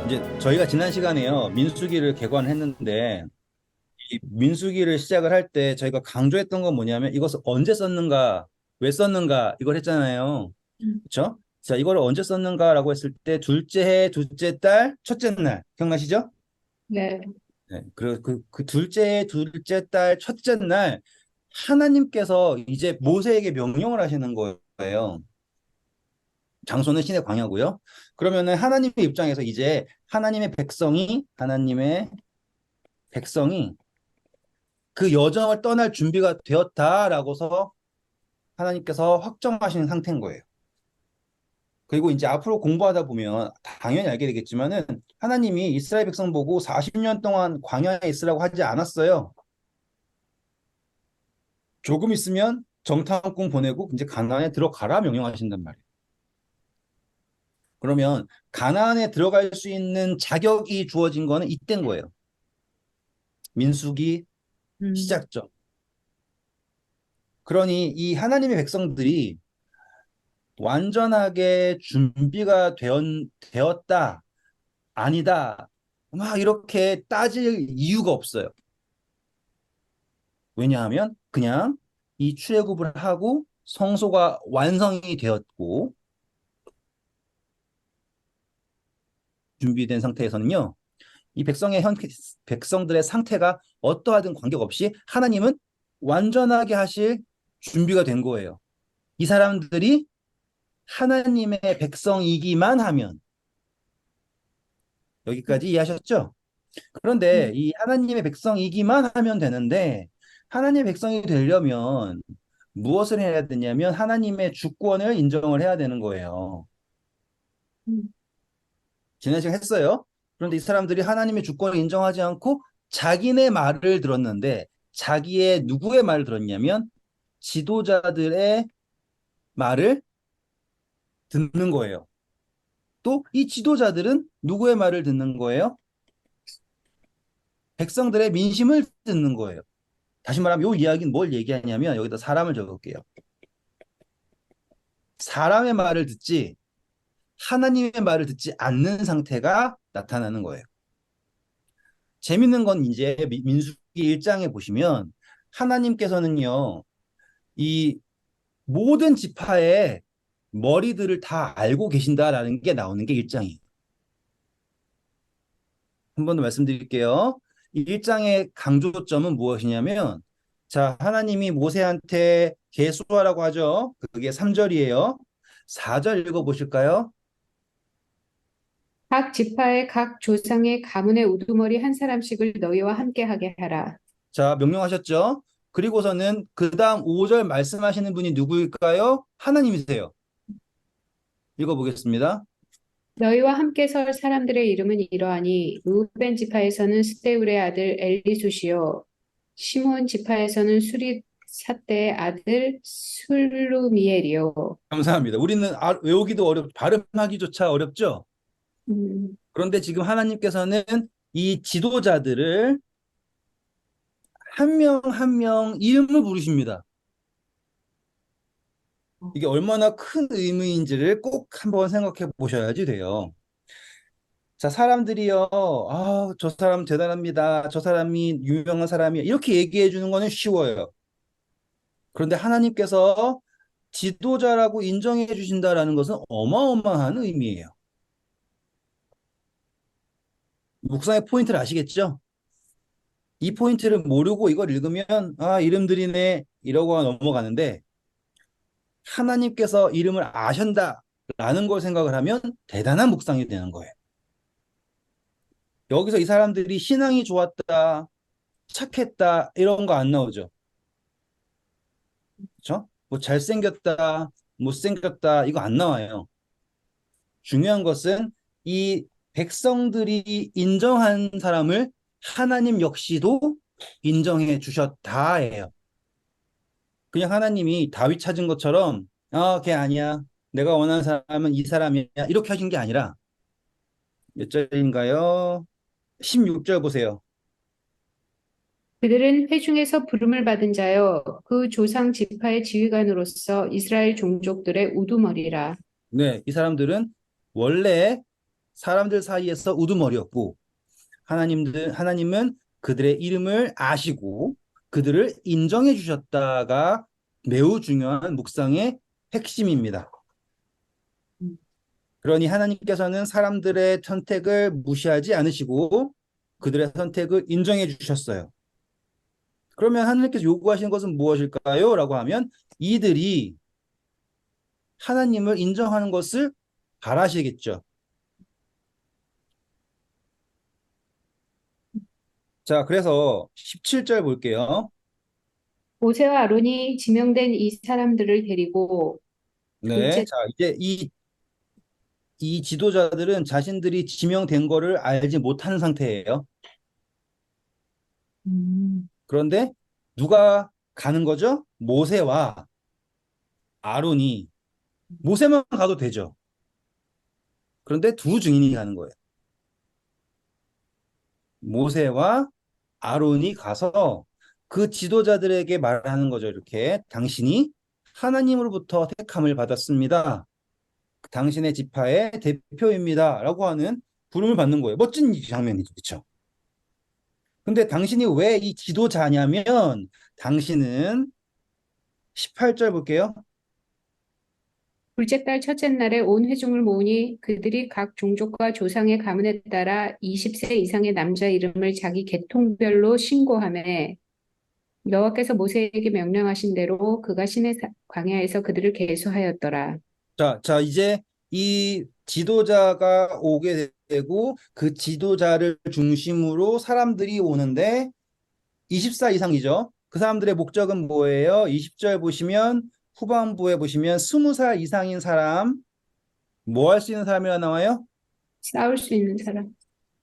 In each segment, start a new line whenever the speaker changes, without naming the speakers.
이제 저희가 지난 시간에요, 민수기를 개관했는데, 이 민수기를 시작을 할 때 저희가 강조했던 건 뭐냐면 이것을 언제 썼는가, 왜 썼는가, 이걸 했잖아요. 그렇죠? 자, 이걸 언제 썼는가라고 했을 때 둘째 해, 둘째 달, 첫째 날. 기억나시죠?
네.
네. 그 둘째 해, 둘째 달, 첫째 날 하나님께서 이제 모세에게 명령을 하시는 거예요. 장소는 시내 광야고요. 그러면은 하나님의 입장에서 이제 하나님의 백성이 그 여정을 떠날 준비가 되었다라고서 하나님께서 확정하시는 상태인 거예요. 그리고 이제 앞으로 공부하다 보면 당연히 알게 되겠지만은 하나님이 이스라엘 백성 보고 40년 동안 광야에 있으라고 하지 않았어요. 조금 있으면 정탐꾼 보내고 이제 가나안에 들어가라 명령하신단 말이에요. 그러면 가나안에 들어갈 수 있는 자격이 주어진 거는 이때인 거예요. 민수기
음,
시작점. 그러니 이 하나님의 백성들이 완전하게 준비가 되었다, 아니다, 막 이렇게 따질 이유가 없어요. 왜냐하면 그냥 이 출애굽을 하고 성소가 완성이 되었고 준비된 상태에서는요, 이 백성들의 상태가 어떠하든 관계없이 하나님은 완전하게 하실 준비가 된 거예요. 이 사람들이 하나님의 백성이기만 하면. 여기까지 이해하셨죠? 그런데 이 하나님의 백성이기만 하면 되는데 하나님의 백성이 되려면 무엇을 해야 되냐면 하나님의 주권을 인정을 해야 되는 거예요.
음,
지난 시간 했어요. 그런데 이 사람들이 하나님의 주권을 인정하지 않고 자기네 말을 들었는데 자기의 누구의 말을 들었냐면 지도자들의 말을 듣는 거예요. 또 이 지도자들은 누구의 말을 듣는 거예요? 백성들의 민심을 듣는 거예요. 다시 말하면 이 이야기는 뭘 얘기하냐면 여기다 사람을 적을게요. 사람의 말을 듣지 하나님의 말을 듣지 않는 상태가 나타나는 거예요. 재밌는 건 이제 민수기 1장에 보시면 하나님께서는요, 이 모든 지파의 머리들을 다 알고 계신다라는 게 나오는 게 1장이에요. 한 번 더 말씀드릴게요. 이 1장의 강조점은 무엇이냐면, 자, 하나님이 모세한테 계수하라고 하죠. 그게 3절이에요. 4절 읽어보실까요?
각 지파의 각 조상의 가문의 우두머리 한 사람씩을 너희와 함께 하게 하라.
자, 명령하셨죠? 그리고서는 그 다음 5절 말씀하시는 분이 누구일까요? 하나님이세요. 읽어보겠습니다.
너희와 함께 설 사람들의 이름은 이러하니 루벤 지파에서는 스데울의 아들 엘리수시요 시몬 지파에서는 수리삿대의 아들 술루미엘이요.
감사합니다. 우리는 외우기도 발음하기조차 어렵죠?
음,
그런데 지금 하나님께서는 이 지도자들을 한 명 한 명 이름을 부르십니다. 이게 얼마나 큰 의미인지를 꼭 한번 생각해 보셔야지 돼요. 자, 사람들이요, 아, 저 사람 대단합니다. 저 사람이 유명한 사람이야. 이렇게 얘기해 주는 거는 쉬워요. 그런데 하나님께서 지도자라고 인정해 주신다라는 것은 어마어마한 의미예요. 묵상의 포인트를 아시겠죠? 이 포인트를 모르고 이걸 읽으면 아, 이름들이네 이러고 넘어가는데 하나님께서 이름을 아신다라는 걸 생각을 하면 대단한 묵상이 되는 거예요. 여기서 이 사람들이 신앙이 좋았다, 착했다 이런 거 안 나오죠. 그렇죠? 뭐 잘생겼다, 못생겼다 이거 안 나와요. 중요한 것은 이 백성들이 인정한 사람을 하나님 역시도 인정해 주셨다예요. 그냥 하나님이 다윗 찾은 것처럼 걔 아니야. 내가 원하는 사람은 이 사람이야. 이렇게 하신 게 아니라 몇 절인가요? 16절 보세요.
그들은 회중에서 부름을 받은 자여 그 조상 지파의 지휘관으로서 이스라엘 종족들의 우두머리라.
네, 이 사람들은 원래 사람들 사이에서 우두머리였고 하나님은 그들의 이름을 아시고 그들을 인정해 주셨다가 매우 중요한 묵상의 핵심입니다. 그러니 하나님께서는 사람들의 선택을 무시하지 않으시고 그들의 선택을 인정해 주셨어요. 그러면 하나님께서 요구하시는 것은 무엇일까요? 라고 하면 이들이 하나님을 인정하는 것을 바라시겠죠. 자, 그래서 17절 볼게요.
모세와 아론이 지명된 이 사람들을 데리고
네.
둘째,
자, 이제 이 지도자들은 자신들이 지명된 거를 알지 못하는 상태예요.
음,
그런데 누가 가는 거죠? 모세와 아론이. 모세만 가도 되죠. 그런데 두 증인이 가는 거예요. 모세와 아론이 가서 그 지도자들에게 말하는 거죠. 이렇게 당신이 하나님으로부터 택함을 받았습니다. 당신의 지파의 대표입니다. 라고 하는 부름을 받는 거예요. 멋진 장면이죠. 그렇죠? 근데 당신이 왜 이 지도자냐면 당신은 18절 볼게요.
둘째 달 첫째 날에 온 회중을 모으니 그들이 각 종족과 조상의 가문에 따라 20세 이상의 남자 이름을 자기 계통별로 신고하매 여호와께서 모세에게 명령하신 대로 그가 광야에서 그들을 계수하였더라.
자, 이제 이 지도자가 오게 되고 그 지도자를 중심으로 사람들이 오는데 24 이상이죠. 그 사람들의 목적은 뭐예요? 20절 보시면 후반부에 보시면 20살 이상인 사람, 뭐 할 수 있는 사람이라 나와요?
싸울 수 있는 사람.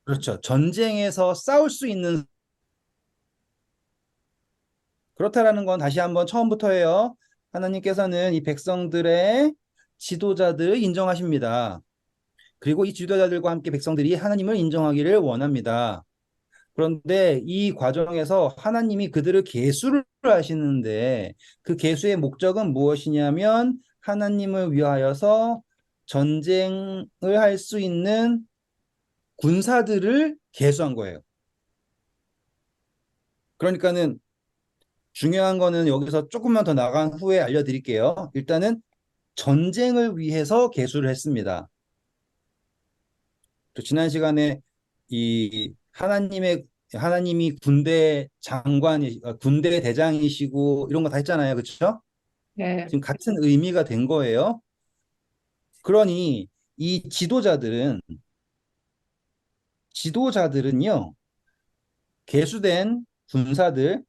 그렇죠. 전쟁에서 싸울 수 있는. 그렇다라는 건 다시 한번 처음부터 해요. 하나님께서는 이 백성들의 지도자들을 인정하십니다. 그리고 이 지도자들과 함께 백성들이 하나님을 인정하기를 원합니다. 그런데 이 과정에서 하나님이 그들을 계수를 하시는데 그 계수의 목적은 무엇이냐면 하나님을 위하여서 전쟁을 할 수 있는 군사들을 계수한 거예요. 그러니까는 중요한 거는 여기서 조금만 더 나간 후에 알려드릴게요. 일단은 전쟁을 위해서 계수를 했습니다. 또 지난 시간에 이 하나님이 군대 군대 대장이시고 이런 거 다 했잖아요. 그렇죠?
네.
지금 같은 의미가 된 거예요. 그러니 이 지도자들은요, 계수된 군사들,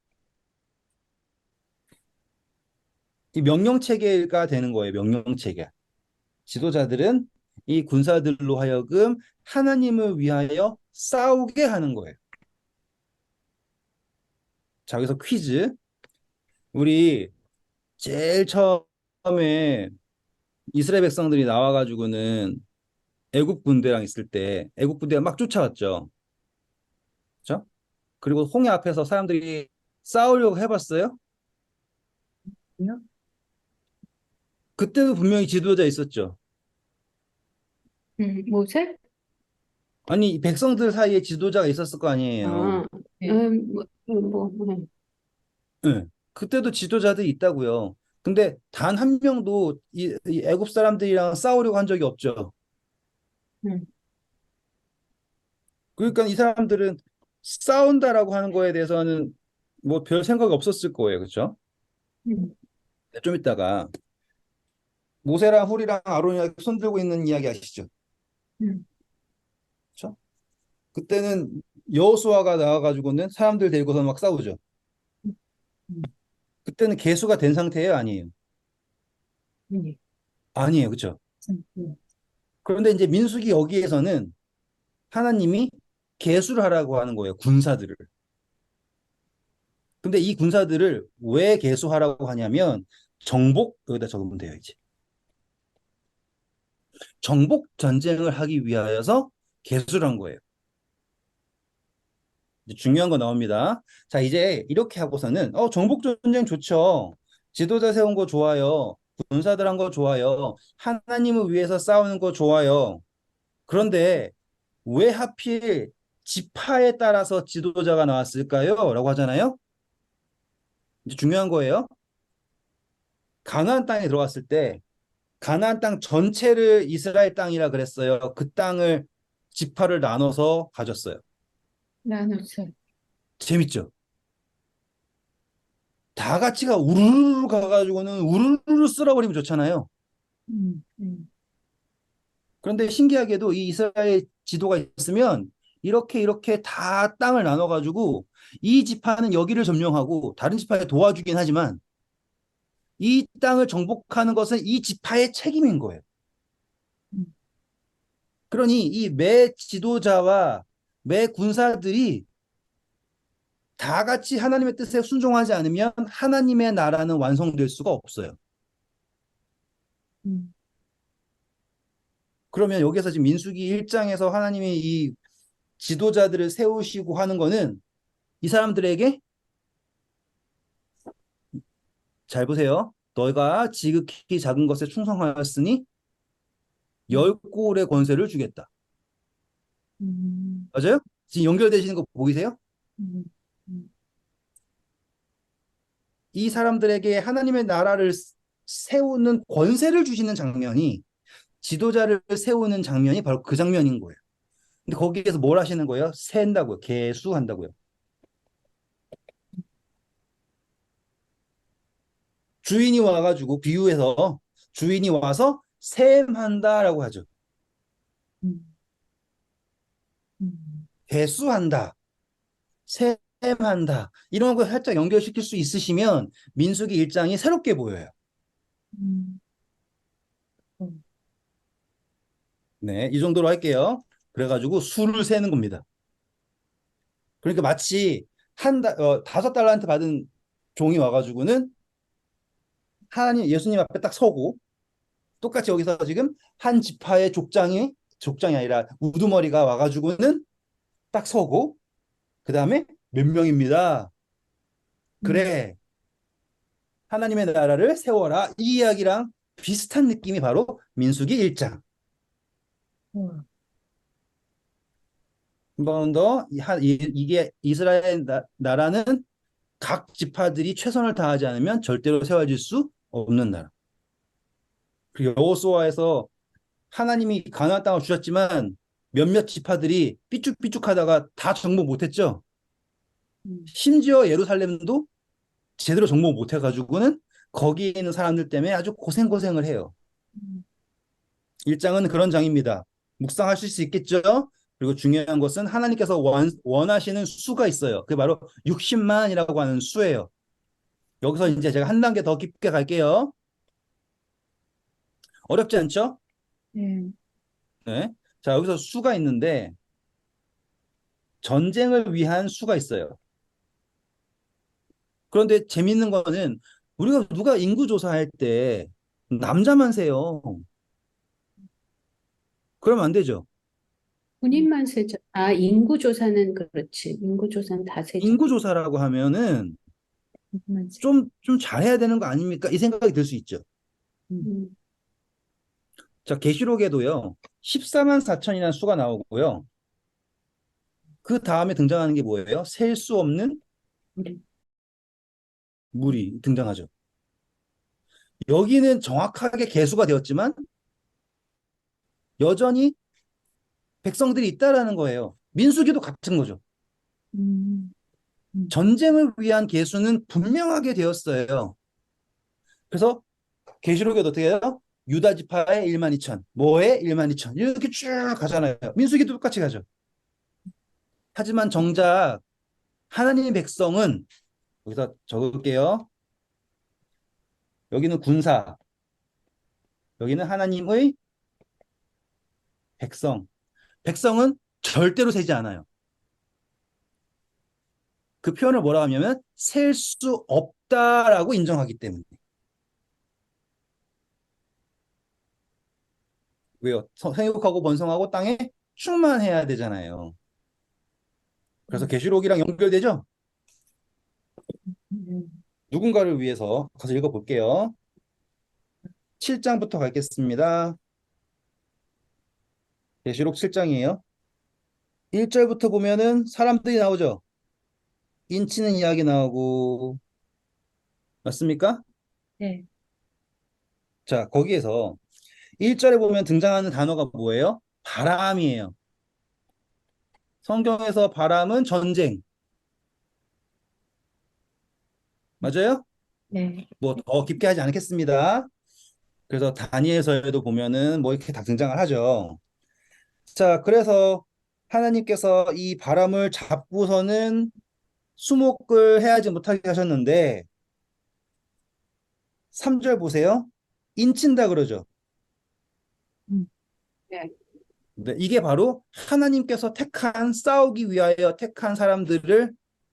이 명령 체계가 되는 거예요. 명령 체계. 지도자들은 이 군사들로 하여금 하나님을 위하여 싸우게 하는 거예요. 자, 여기서 퀴즈. 우리 제일 처음에 이스라엘 백성들이 나와가지고는 애국 군대랑 있을 때 애국 군대가 막 쫓아왔죠. 그렇죠? 그리고 홍해 앞에서 사람들이 싸우려고 해봤어요. 그때도 분명히 지도자 있었죠.
모세?
아니, 이 백성들 사이에 지도자가 있었을 거 아니에요.
아, 네.
네. 그때도 지도자들이 있다고요. 근데 단 한 명도 이 애국 사람들이랑 싸우려고 한 적이 없죠.
음,
그러니까 이 사람들은 싸운다라고 하는 거에 대해서는 뭐 별 생각이 없었을 거예요. 그렇죠?
음,
좀 이따가 모세랑 훌이랑 아론이랑 손 들고 있는 이야기 아시죠?
음,
그렇죠? 그때는 여호수아가 나와가지고는 사람들 데리고서 막 싸우죠.
음,
그때는 계수가 된 상태예요, 아니에요?
음,
아니에요, 그렇죠?
음,
그런데 이제 민수기 여기에서는 하나님이 계수를 하라고 하는 거예요, 군사들을. 근데 이 군사들을 왜 계수하라고 하냐면 정복, 여기다 적으면 돼요, 이제. 정복 전쟁을 하기 위하여서 계수를 한 거예요. 이제 중요한 거 나옵니다. 자, 이제 이렇게 하고서는 정복 전쟁 좋죠. 지도자 세운 거 좋아요. 군사들 한 거 좋아요. 하나님을 위해서 싸우는 거 좋아요. 그런데 왜 하필 지파에 따라서 지도자가 나왔을까요? 라고 하잖아요. 이제 중요한 거예요. 가나안 땅에 들어갔을 때 가나안 땅 전체를 이스라엘 땅이라 그랬어요. 그 땅을 지파를 나눠서 가졌어요.
나눴어요.
재밌죠? 다 같이가 우르르 가가지고는 우르르 쓸어버리면 좋잖아요.
음, 음,
그런데 신기하게도 이 이스라엘 지도가 있으면 이렇게 다 땅을 나눠가지고 이 지파는 여기를 점령하고 다른 지파에 도와주긴 하지만 이 땅을 정복하는 것은 이 지파의 책임인 거예요.
음,
그러니 이 매 지도자와 매 군사들이 다 같이 하나님의 뜻에 순종하지 않으면 하나님의 나라는 완성될 수가 없어요.
음,
그러면 여기서 지금 민수기 1장에서 하나님이 이 지도자들을 세우시고 하는 거는 이 사람들에게 잘 보세요. 너희가 지극히 작은 것에 충성하였으니 열
음,
골의 권세를 주겠다.
음,
맞아요? 지금 연결되시는 거 보이세요?
음, 음,
이 사람들에게 하나님의 나라를 세우는 권세를 주시는 장면이 지도자를 세우는 장면이 바로 그 장면인 거예요. 근데 거기에서 뭘 하시는 거예요? 세한다고요. 계수한다고요. 주인이 와가지고 비유해서 주인이 와서 셈한다라고 하죠.
음, 음,
계수한다. 셈한다. 이런 거 살짝 연결시킬 수 있으시면 민수기 1장이 새롭게 보여요.
음, 음,
네, 이 정도로 할게요. 그래가지고 수를 세는 겁니다. 그러니까 마치 5달란트 받은 종이 와가지고는 하나님 예수님 앞에 딱 서고 똑같이 여기서 지금 한 지파의 족장이 아니라 우두머리가 와가지고는 딱 서고 그 다음에 몇 명입니다.
음,
그래 하나님의 나라를 세워라 이 이야기랑 비슷한 느낌이 바로 민수기 1장.
음,
한 번 더 이게 이스라엘 나라는 각 지파들이 최선을 다하지 않으면 절대로 세워질 수 없는 나라. 그리고 여호수아에서 하나님이 가나안 땅을 주셨지만 몇몇 지파들이 삐쭉삐쭉하다가 다 정복 못했죠.
음,
심지어 예루살렘도 제대로 정복 못해가지고는 거기에 있는 사람들 때문에 아주 고생고생을 해요.
음,
1장은 그런 장입니다. 묵상하실 수 있겠죠? 그리고 중요한 것은 하나님께서 원하시는 수가 있어요. 그게 바로 60만이라고 하는 수예요. 여기서 이제 제가 한 단계 더 깊게 갈게요. 어렵지 않죠?
네.
네. 자, 여기서 수가 있는데 전쟁을 위한 수가 있어요. 그런데 재밌는 거는 우리가 누가 인구 조사할 때 남자만 세요. 그러면 안 되죠.
군인만 세죠. 아, 인구조사는 그렇지. 인구조사는 다 세죠.
인구 조사라고 하면은
군인만 세.
좀 잘해야 되는 거 아닙니까? 이 생각이 들 수 있죠.
음,
자, 계시록에도요. 14만 4천이라는 수가 나오고요. 그 다음에 등장하는 게 뭐예요? 셀 수 없는
우리,
물이 등장하죠. 여기는 정확하게 계수가 되었지만 여전히 백성들이 있다라는 거예요. 민수기도 같은 거죠.
음, 음,
전쟁을 위한 계수는 분명하게 되었어요. 그래서 계시록에도 어떻게 해요? 유다 지파의 1만 2천, 뭐의 1만 2천 이렇게 쭉 가잖아요. 민수기도 똑같이 가죠. 하지만 정작 하나님의 백성은 여기서 적을게요. 여기는 군사, 여기는 하나님의 백성. 백성은 절대로 세지 않아요. 그 표현을 뭐라고 하냐면 셀 수 없다라고 인정하기 때문에. 왜요? 생육하고 번성하고 땅에 충만해야 되잖아요. 그래서
음,
계시록이랑 연결되죠?
음.
누군가를 위해서 가서 읽어볼게요. 7장부터 가겠습니다. 계시록 7장이에요. 1절부터 보면은 사람들이 나오죠. 인치는 이야기 나오고, 맞습니까?
네.
자, 거기에서 1절에 보면 등장하는 단어가 뭐예요? 바람이에요. 성경에서 바람은 전쟁. 맞아요?
네.
뭐 더 깊게 하지 않겠습니다. 그래서 다니엘서에도 보면은 뭐 이렇게 다 등장을 하죠. 자, 그래서 하나님께서 이 바람을 잡고서는 수목을 해하지 못하게 하셨는데 3절 보세요. 인친다 그러죠.
음. 네.
네, 이게 바로 하나님께서 택한 싸우기 위하여 택한 사람들을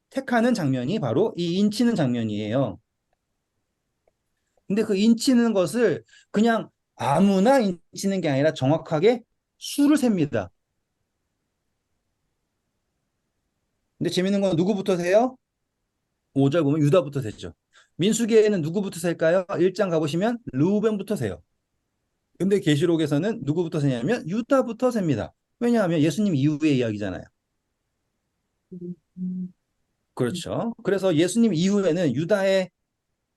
택하는 장면이 바로 이 인치는 장면이에요. 근데 그 인치는 것을 그냥 아무나 인치는 게 아니라 정확하게 수를 셉니다. 근데 재밌는 건 누구부터 세요? 5절 보면 유다부터 세죠. 민수기에는 누구부터 셀까요? 1장 가보시면 르우벤부터 세요. 근데 계시록에서는 누구부터 세냐면 유다부터 셉니다. 왜냐하면 예수님 이후의 이야기잖아요.
음, 음,
그렇죠. 그래서 예수님 이후에는 유다의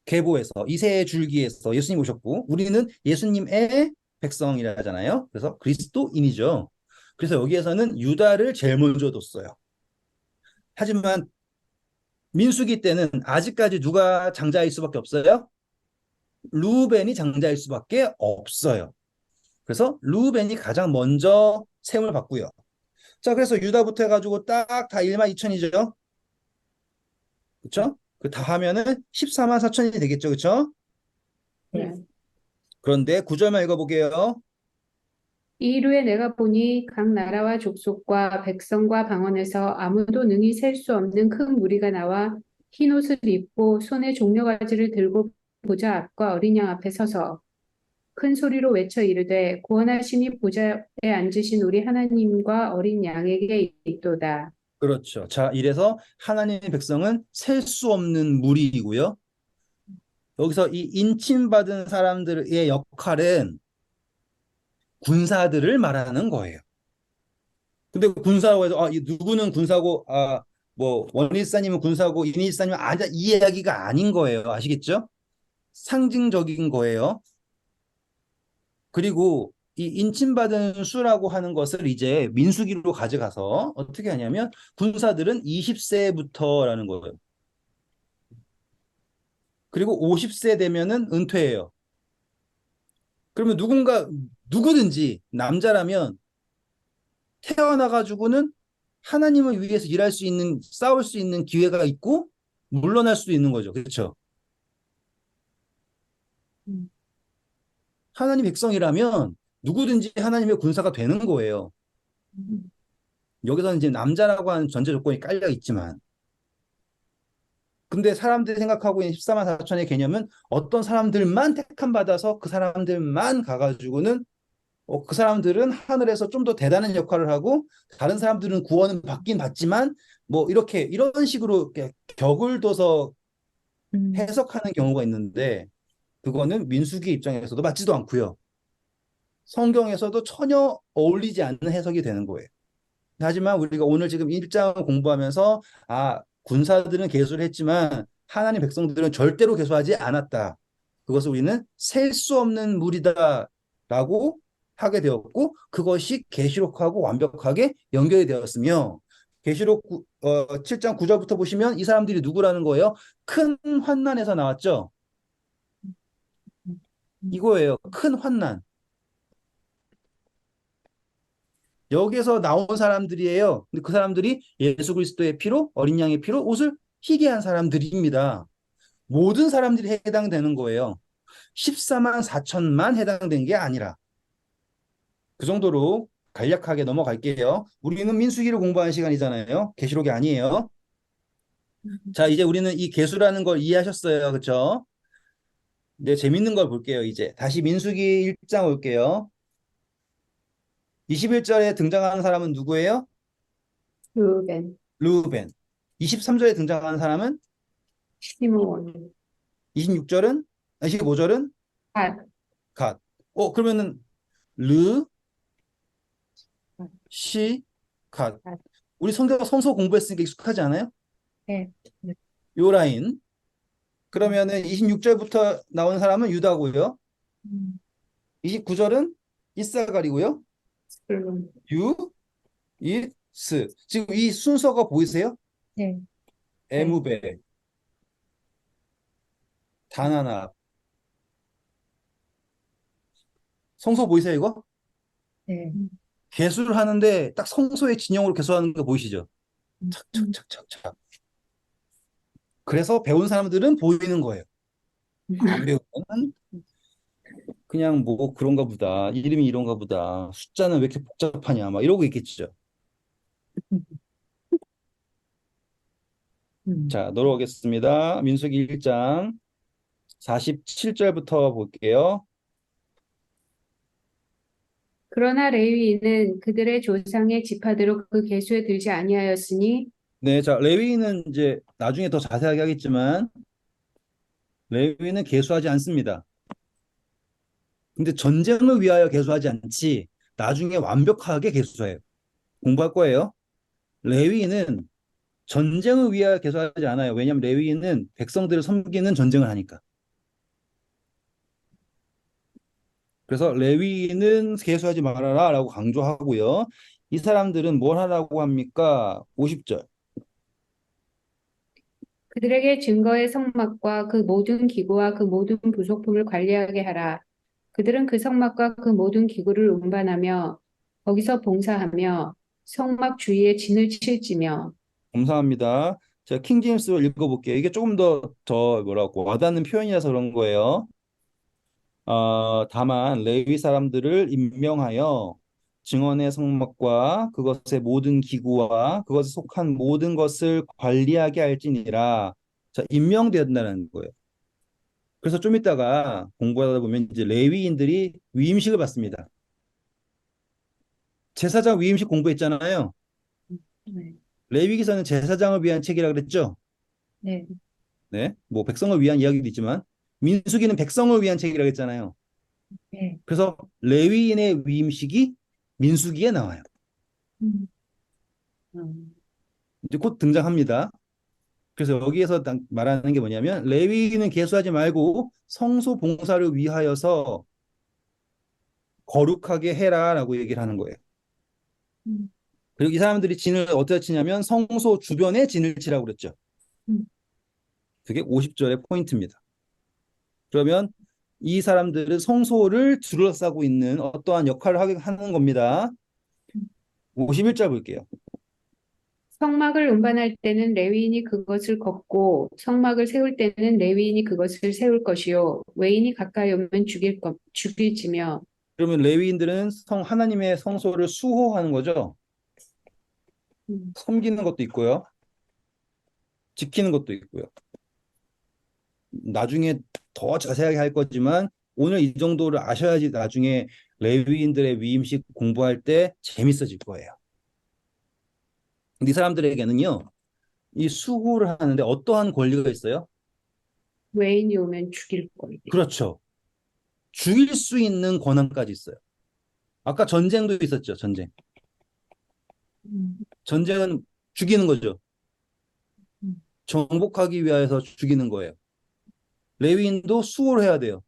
계보에서 이세의 줄기에서 예수님 오셨고 우리는 예수님의 백성이라 하잖아요. 그래서 그리스도인이죠. 그래서 여기에서는 유다를 제일 먼저 뒀어요. 하지만 민수기 때는 아직까지 누가 장자일 수밖에 없어요? 루벤이 장자일 수밖에 없어요. 그래서 루벤이 가장 먼저 셈을 받고요. 자, 그래서 유다부터 해가지고 딱 다 1만 2천이죠. 그렇죠? 그 다 하면은 14만 4천이 되겠죠. 그렇죠?
네.
그런데 9절만 읽어볼게요.
이루에 내가 보니 각 나라와 족속과 백성과 방언에서 아무도 능히 셀 수 없는 큰 무리가 나와 흰 옷을 입고 손에 종려가지를 들고 보좌 앞과 어린 양 앞에 서서 큰 소리로 외쳐 이르되 구원하시니 보좌에 앉으신 우리 하나님과 어린 양에게 있도다.
그렇죠. 자, 이래서 하나님의 백성은 셀 수 없는 무리이고요. 여기서 이 인침받은 사람들의 역할은 군사들을 말하는 거예요. 근데 군사라고 해서 이 누구는 군사고 뭐 원일사님은 군사고 이일사님은 아니다 이 이야기가 아닌 거예요. 아시겠죠? 상징적인 거예요. 그리고 이 인침받은 수라고 하는 것을 이제 민수기로 가져가서 어떻게 하냐면 군사들은 20세부터라는 거예요. 그리고 50세 되면은 은퇴해요. 그러면 누구든지 남자라면 태어나가지고는 하나님을 위해서 일할 수 있는, 싸울 수 있는 기회가 있고, 물러날 수도 있는 거죠. 그렇죠?
음,
하나님 백성이라면 누구든지 하나님의 군사가 되는 거예요.
음,
여기서는 이제 남자라고 하는 전제 조건이 깔려 있지만, 근데 사람들이 생각하고 있는 14만 4천의 개념은 어떤 사람들만 택함 받아서 그 사람들만 가가지고는 그 사람들은 하늘에서 좀 더 대단한 역할을 하고 다른 사람들은 구원은 받긴 받지만 뭐 이렇게 이런 식으로 이렇게 격을 둬서
음,
해석하는 경우가 있는데 그거는 민수기 입장에서도 맞지도 않고요. 성경에서도 전혀 어울리지 않는 해석이 되는 거예요. 하지만 우리가 오늘 지금 1장 공부하면서 군사들은 개수를 했지만 하나님 백성들은 절대로 개수하지 않았다. 그것을 우리는 셀 수 없는 무리다라고 하게 되었고 그것이 계시록하고 완벽하게 연결이 되었으며 계시록 7장 9절부터 보시면 이 사람들이 누구라는 거예요? 큰 환난에서 나왔죠.
음,
이거예요. 큰 환난. 여기에서 나온 사람들이에요. 근데 그 사람들이 예수 그리스도의 피로, 어린 양의 피로 옷을 희게 한 사람들입니다. 모든 사람들이 해당되는 거예요. 14만 4천만 해당된 게 아니라. 그 정도로 간략하게 넘어갈게요. 우리는 민수기를 공부하는 시간이잖아요. 계시록이 아니에요. 자, 이제 우리는 이 계수라는 걸 이해하셨어요. 그렇죠? 네, 재밌는 걸 볼게요, 이제. 다시 민수기 1장 올게요. 21절에 등장하는 사람은 누구예요?
루벤,
르우벤. 23절에 등장하는 사람은
시므온,
26절은 25절은
갓,
갓. 그러면은 르, 시, 갓.
아,
우리 성서 공부했으니까 익숙하지 않아요?
네. 네.
요 라인.
음,
그러면은 26절부터 나오는 사람은 유다고요.
음,
29절은 이사갈이고요.
물론.
유, 이, 스. 지금 이 순서가 보이세요?
네. 네.
에무베, 다나나. 성소 보이세요, 이거?
네.
개수를 하는데 딱 성소의 진영으로 개수하는 거 보이시죠? 착착착착착. 그래서 배운 사람들은 보이는 거예요. 안 배우면 그냥 뭐 그런가 보다. 이름이 이런가 보다. 숫자는 왜 이렇게 복잡하냐. 막 이러고 있겠죠.
음.
자, 넘어가겠습니다. 민수기 1장 47절부터 볼게요.
그러나 레위인은 그들의 조상의 지파대로 그 계수에 들지 아니하였으니
네, 자, 레위는 이제 나중에 더 자세하게 하겠지만 레위는 계수하지 않습니다. 근데 전쟁을 위하여 계수하지 않지. 나중에 완벽하게 계수해요. 공부할 거예요. 레위인은 전쟁을 위하여 계수하지 않아요. 왜냐하면 레위인은 백성들을 섬기는 전쟁을 하니까. 그래서 레위인은 계수하지 말아라라고 강조하고요. 이 사람들은 뭘 하라고 합니까? 50절.
그들에게 증거의 성막과 그 모든 기구와 그 모든 부속품을 관리하게 하라. 그들은 그 성막과 그 모든 기구를 운반하며 거기서 봉사하며 성막 주위에 진을 칠지며.
감사합니다. 제가 킹제임스로 읽어볼게요. 이게 조금 더 뭐라고 와닿는 표현이라서 그런 거예요. 다만 레위 사람들을 임명하여 증언의 성막과 그것의 모든 기구와 그것에 속한 모든 것을 관리하게 할지니라. 자, 임명되었다는 거예요. 그래서 좀 이따가 공부하다 보면 이제 레위인들이 위임식을 받습니다. 제사장 위임식 공부했잖아요.
네.
레위기서는 제사장을 위한 책이라 그랬죠.
네.
네, 뭐 백성을 위한 이야기도 있지만 민수기는 백성을 위한 책이라 그랬잖아요.
네.
그래서 레위인의 위임식이 민수기에 나와요.
음. 음.
이제 곧 등장합니다. 그래서 여기에서 말하는 게 뭐냐면 레위인은 계수하지 말고 성소 봉사를 위하여서 거룩하게 해라라고 얘기를 하는 거예요.
음.
그리고 이 사람들이 진을 어떻게 치냐면 성소 주변에 진을 치라고 그랬죠.
음.
그게 50절의 포인트입니다. 그러면 이 사람들은 성소를 둘러싸고 있는 어떠한 역할을 하는 겁니다. 51절 볼게요.
성막을 운반할 때는 레위인이 그것을 걷고 성막을 세울 때는 레위인이 그것을 세울 것이요 외인이 가까이 오면 죽일지며.
그러면 레위인들은 하나님의 성소를 수호하는 거죠.
음.
섬기는 것도 있고요. 지키는 것도 있고요. 나중에 더 자세하게 할 거지만 오늘 이 정도를 아셔야지 나중에 레위인들의 위임식 공부할 때 재밌어질 거예요. 근데 이 사람들에게는요, 이 수호를 하는데 어떠한 권리가 있어요?
외인이 오면 죽일 거예요.
그렇죠. 죽일 수 있는 권한까지 있어요. 아까 전쟁도 있었죠, 전쟁.
음.
전쟁은 죽이는 거죠.
음.
정복하기 위해서 죽이는 거예요. 레위인도 수호를 해야 돼요.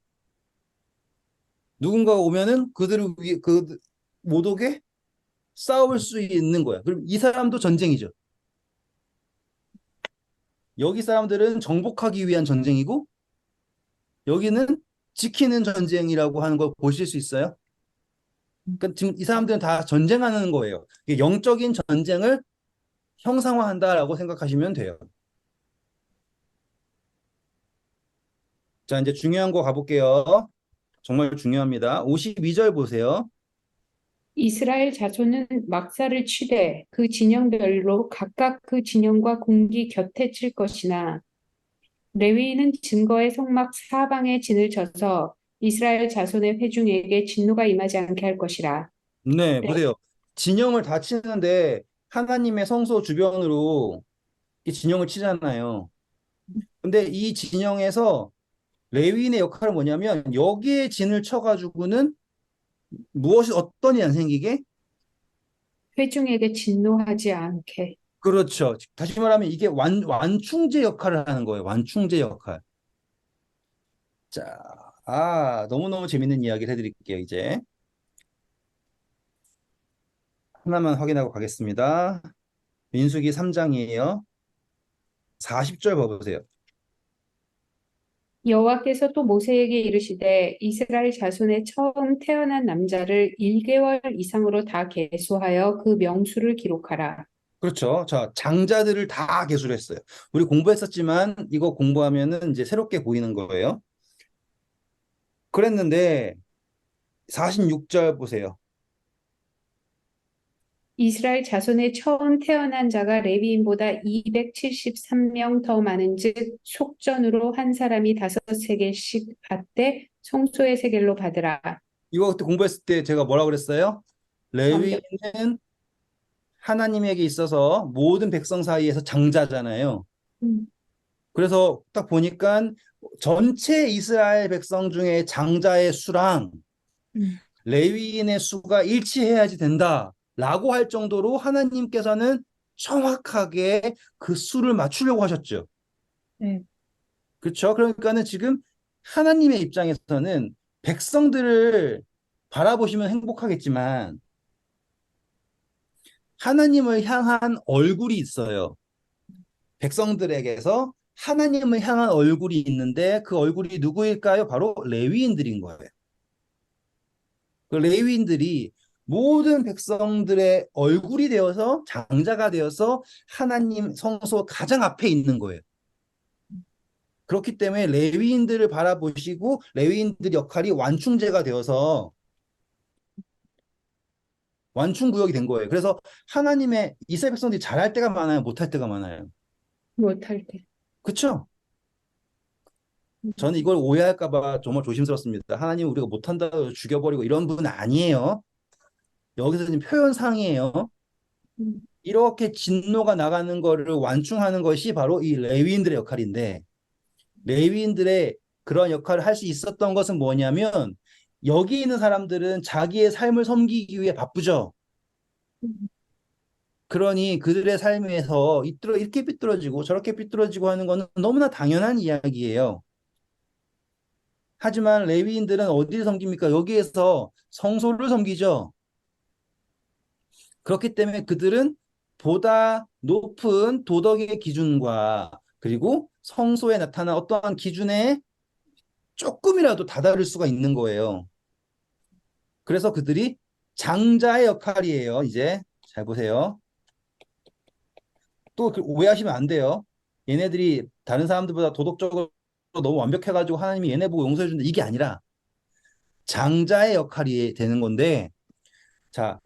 누군가가 오면은 그들을 위해 못 오게 싸울 수 있는 거야. 그럼 이 사람도 전쟁이죠. 여기 사람들은 정복하기 위한 전쟁이고 여기는 지키는 전쟁이라고 하는 걸 보실 수 있어요. 그러니까 지금 이 사람들은 다 전쟁하는 거예요. 이게 영적인 전쟁을 형상화한다라고 생각하시면 돼요. 자, 이제 중요한 거 가볼게요. 정말 중요합니다. 52절 보세요.
이스라엘 자손은 막사를 치되 그 진영별로 각각 그 진영과 궁기 곁에 칠 것이나 레위인은 증거의 성막 사방에 진을 쳐서 이스라엘 자손의 회중에게 진노가 임하지 않게 할 것이라.
네, 보세요. 진영을 다 치는데 하나님의 성소 주변으로 이 진영을 치잖아요. 근데 이 진영에서 레위인의 역할은 뭐냐면 여기에 진을 쳐가지고는 무엇이 어떤 일이 안 생기게
회중에게 진노하지 않게.
그렇죠. 다시 말하면 이게 완충제 역할을 하는 거예요. 완충제 역할. 자, 너무너무 재밌는 이야기를 해드릴게요, 이제. 하나만 확인하고 가겠습니다. 민수기 3장이에요. 40절 봐보세요.
여호와께서 또 모세에게 이르시되 이스라엘 자손의 처음 태어난 남자를 1개월 이상으로 다 계수하여 그 명수를 기록하라.
그렇죠. 자, 장자들을 다 계수를 했어요. 우리 공부했었지만 이거 공부하면은 이제 새롭게 보이는 거예요. 그랬는데 46절 보세요.
이스라엘 자손의 처음 태어난 자가 레위인보다 273명 더 많은즉 속전으로 한 사람이 다섯 세겔씩 받되 성소의 세겔로 받으라.
이거 그때 공부했을 때 제가 뭐라고 그랬어요?
남자.
레위인은 하나님에게 있어서 모든 백성 사이에서 장자잖아요.
음,
그래서 딱 보니까 전체 이스라엘 백성 중에 장자의 수랑
음,
레위인의 수가 일치해야지 된다라고 할 정도로 하나님께서는 정확하게 그 수를 맞추려고 하셨죠.
네.
그렇죠? 그러니까는 지금 하나님의 입장에서는 백성들을 바라보시면 행복하겠지만 하나님을 향한 얼굴이 있어요. 백성들에게서 하나님을 향한 얼굴이 있는데 그 얼굴이 누구일까요? 바로 레위인들인 거예요. 그 레위인들이 모든 백성들의 얼굴이 되어서 장자가 되어서 하나님 성소 가장 앞에 있는 거예요. 그렇기 때문에 레위인들을 바라보시고 레위인들 역할이 완충제가 되어서 완충구역이 된 거예요. 그래서 하나님의 이스라엘 백성들이 잘할 때가 많아요, 못할 때가 많아요.
못할 때.
그렇죠?
음,
저는 이걸 오해할까 봐 정말 조심스럽습니다. 하나님 우리가 못한다고 죽여버리고 이런 분 아니에요. 여기서 지금 표현상이에요.
음,
이렇게 진노가 나가는 거를 완충하는 것이 바로 이 레위인들의 역할인데 레위인들의 그런 역할을 할 수 있었던 것은 뭐냐면 여기 있는 사람들은 자기의 삶을 섬기기 위해 바쁘죠.
음,
그러니 그들의 삶에서 이렇게 삐뚤어지고 저렇게 삐뚤어지고 하는 것은 너무나 당연한 이야기예요. 하지만 레위인들은 어디를 섬깁니까? 여기에서 성소를 섬기죠. 그렇기 때문에 그들은 보다 높은 도덕의 기준과 그리고 성소에 나타난 어떠한 기준에 조금이라도 다다를 수가 있는 거예요. 그래서 그들이 장자의 역할이에요. 이제 잘 보세요. 또 오해하시면 안 돼요. 얘네들이 다른 사람들보다 도덕적으로 너무 완벽해가지고 하나님이 얘네 보고 용서해 준다. 이게 아니라 장자의 역할이 되는 건데 자,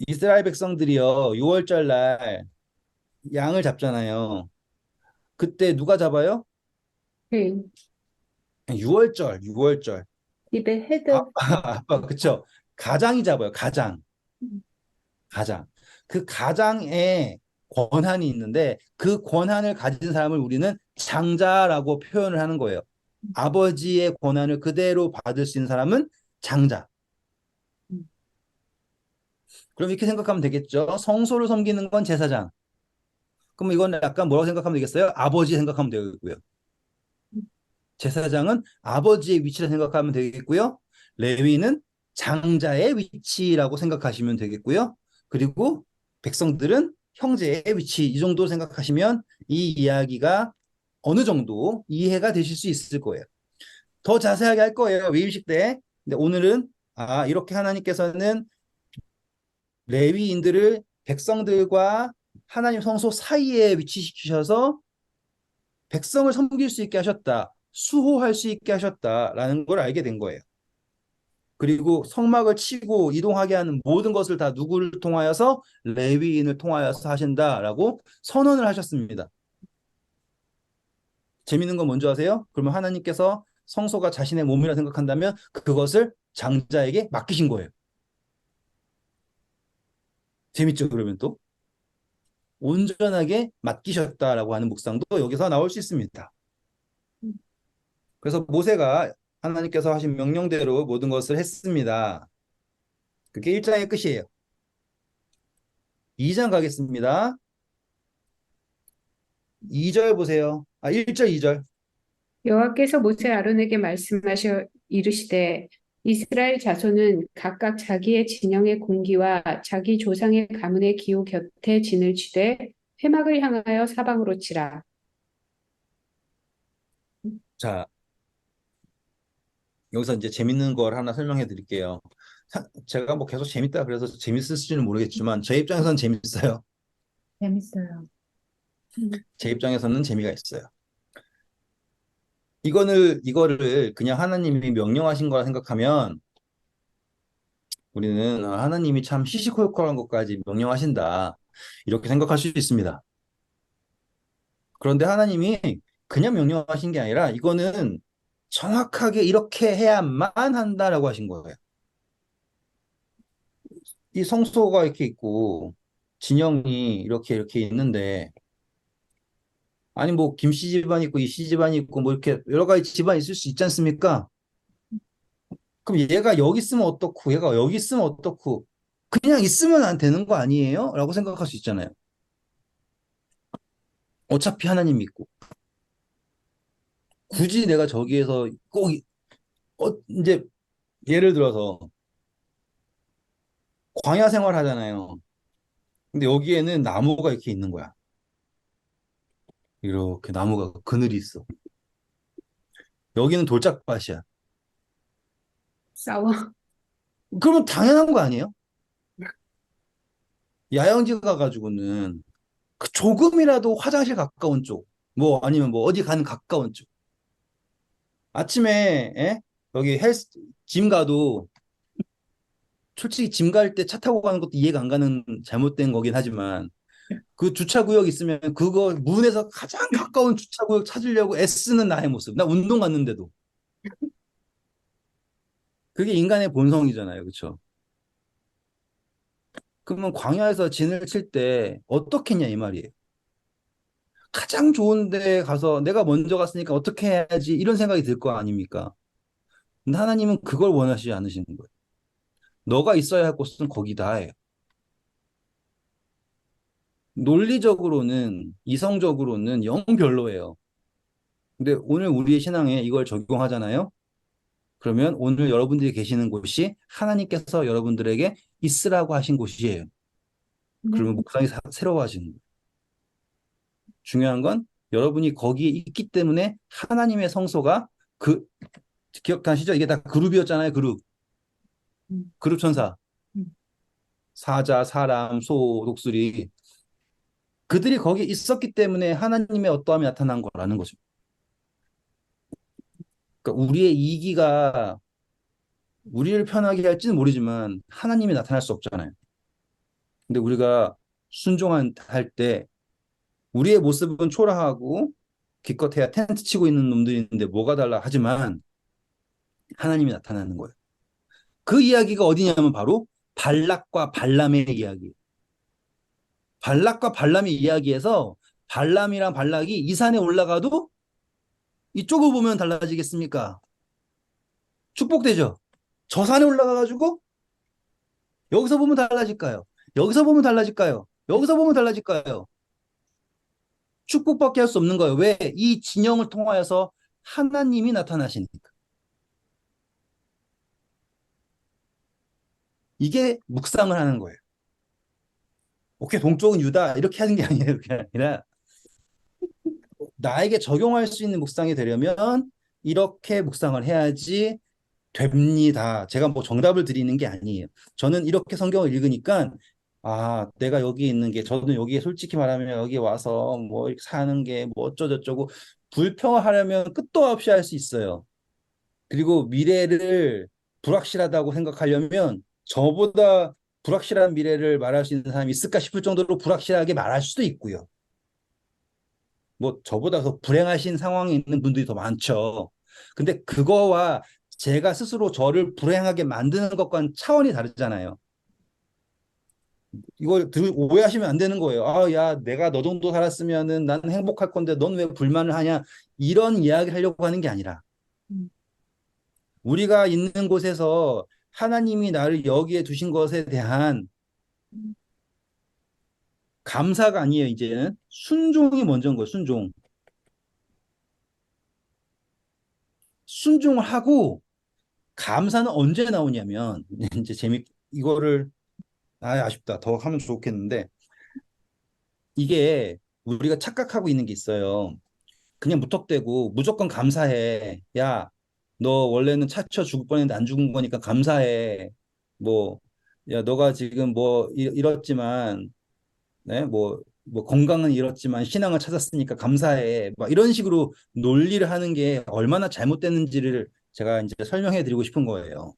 이스라엘 백성들이요. 6월절 날 양을 잡잖아요. 그때 누가 잡아요?
네.
6월절, 6월절.
입에
아,
헤드.
아빠, 그쵸. 가장이 잡아요. 가장,
음,
가장. 그 가장의 권한이 있는데 그 권한을 가진 사람을 우리는 장자라고 표현을 하는 거예요. 아버지의 권한을 그대로 받을 수 있는 사람은 장자.
음,
그럼 이렇게 생각하면 되겠죠. 성소를 섬기는 건 제사장. 그럼 이건 약간 뭐라고 생각하면 되겠어요? 아버지 생각하면 되겠고요. 제사장은 아버지의 위치를 생각하면 되겠고요. 레위는 장자의 위치라고 생각하시면 되겠고요. 그리고 백성들은 형제의 위치 이 정도 생각하시면 이 이야기가 어느 정도 이해가 되실 수 있을 거예요. 더 자세하게 할 거예요. 외유식 때. 근데 오늘은 이렇게 하나님께서는 레위인들을 백성들과 하나님 성소 사이에 위치시키셔서 백성을 섬길 수 있게 하셨다. 수호할 수 있게 하셨다라는 걸 알게 된 거예요. 그리고 성막을 치고 이동하게 하는 모든 것을 다 누구를 통하여서 레위인을 통하여서 하신다라고 선언을 하셨습니다. 재밌는 건 뭔지 아세요? 그러면 하나님께서 성소가 자신의 몸이라 생각한다면 그것을 장자에게 맡기신 거예요. 재밌죠? 그러면 또 온전하게 맡기셨다라고 하는 묵상도 여기서 나올 수 있습니다.
음,
그래서 모세가 하나님께서 하신 명령대로 모든 것을 했습니다. 그게 1장의 끝이에요. 2장 가겠습니다. 2절 보세요. 1절, 2절.
여호와께서 모세 아론에게 말씀하셔 이르시되 이스라엘 자손은 각각 자기의 진영의 공기와 자기 조상의 가문의 기호 곁에 진을 치되 회막을 향하여 사방으로 치라.
자, 여기서 이제 재밌는 걸 하나 설명해 드릴게요. 제가 뭐 계속 재밌다 그래서 재밌을지는 모르겠지만 제 입장에서는 재밌어요.
재밌어요.
제 입장에서는 재미가 있어요. 이거를 그냥 하나님이 명령하신 거라 생각하면 우리는 하나님이 참 시시콜콜한 것까지 명령하신다. 이렇게 생각할 수 있습니다. 그런데 하나님이 그냥 명령하신 게 아니라 이거는 정확하게 이렇게 해야만 한다라고 하신 거예요. 이 성소가 이렇게 있고 진영이 이렇게 있는데 아니 뭐 김씨 집안 있고 이씨 집안 있고 뭐 이렇게 여러 가지 집안이 있을 수 있지 않습니까? 그럼 얘가 여기 있으면 어떻고 얘가 여기 있으면 어떻고 그냥 있으면 안 되는 거 아니에요? 라고 생각할 수 있잖아요. 어차피 하나님 믿고 굳이 내가 저기에서 꼭 이제 예를 들어서 광야 생활 하잖아요. 근데 여기에는 나무가 이렇게 있는 거야. 이렇게 나무가 그늘이 있어. 여기는 돌짝밭이야.
싸워.
그러면 당연한 거 아니에요? 야영지 가가지고는 그 조금이라도 화장실 가까운 쪽, 뭐 아니면 뭐 어디 가는 가까운 쪽. 아침에 여기 헬스 짐 가도 솔직히 짐 갈 때 차 타고 가는 것도 이해가 안 가는 잘못된 거긴 하지만 그 주차구역 있으면 그거 문에서 가장 가까운 주차구역 찾으려고 애쓰는 나의 모습. 나 운동 갔는데도. 그게 인간의 본성이잖아요. 그렇죠? 그러면 광야에서 진을 칠 때 어떻겠냐 이 말이에요. 가장 좋은 데 가서 내가 먼저 갔으니까 어떻게 해야지 이런 생각이 들 거 아닙니까? 근데 하나님은 그걸 원하시지 않으시는 거예요. 너가 있어야 할 곳은 거기다 해요. 논리적으로는 이성적으로는 영 별로예요. 근데 오늘 우리의 신앙에 이걸 적용하잖아요. 그러면 오늘 여러분들이 계시는 곳이 하나님께서 여러분들에게 있으라고 하신 곳이에요. 그러면 묵상이 새로워지는 거예요. 중요한 건 여러분이 거기에 있기 때문에 하나님의 성소가 그 기억하시죠? 이게 다 그룹이었잖아요. 그룹. 그룹 천사. 사자, 사람, 소, 독수리. 그들이 거기에 있었기 때문에 하나님의 어떠함이 나타난 거라는 거죠. 그러니까 우리의 이기가 우리를 편하게 할지는 모르지만 하나님이 나타날 수 없잖아요. 근데 우리가 순종할 때 우리의 모습은 초라하고 기껏해야 텐트 치고 있는 놈들인데 뭐가 달라 하지만 하나님이 나타나는 거예요. 그 이야기가 어디냐면 바로 발락과 발람의 이야기. 발락과 발람의 이야기에서 발람이랑 발락이 이 산에 올라가도 이쪽을 보면 달라지겠습니까? 축복되죠. 저 산에 올라가가지고 여기서 보면 달라질까요? 여기서 보면 달라질까요? 여기서 보면 달라질까요? 축복밖에 할 수 없는 거예요. 왜? 이 진영을 통하여서 하나님이 나타나시니까. 이게 묵상을 하는 거예요. 오케이, 동쪽은 유다 이렇게 하는 게 아니에요. 그게 아니라 나에게 적용할 수 있는 묵상이 되려면 이렇게 묵상을 해야지 됩니다. 제가 뭐 정답을 드리는 게 아니에요. 저는 이렇게 성경을 읽으니까 내가 여기 있는 게 저는 여기에 솔직히 말하면 여기 와서 뭐 이렇게 사는 게 뭐 어쩌고저쩌고 불평하려면 끝도 없이 할 수 있어요. 그리고 미래를 불확실하다고 생각하려면 저보다 불확실한 미래를 말할 수 있는 사람이 있을까 싶을 정도로 불확실하게 말할 수도 있고요. 뭐 저보다 더 불행하신 상황에 있는 분들이 더 많죠. 근데 그거와 제가 스스로 저를 불행하게 만드는 것과는 차원이 다르잖아요. 이걸 오해하시면 안 되는 거예요. 야, 내가 너 정도 살았으면은 나는 행복할 건데 넌 왜 불만을 하냐? 이런 이야기를 하려고 하는 게 아니라 우리가 있는 곳에서 하나님이 나를 여기에 두신 것에 대한 감사가 아니에요. 이제는 순종이 먼저인 거예요. 순종. 순종을 하고 감사는 언제 나오냐면 이제 이거를 아쉽다. 더 하면 좋겠는데 이게 우리가 착각하고 있는 게 있어요. 그냥 무턱대고 무조건 감사해. 야, 너 원래는 차쳐 죽을 뻔했는데 안 죽은 거니까 감사해. 뭐, 야, 너가 지금 뭐 잃었지만, 네, 뭐 건강은 잃었지만 신앙을 찾았으니까 감사해. 막 이런 식으로 논리를 하는 게 얼마나 잘못됐는지를 제가 이제 설명해 드리고 싶은 거예요.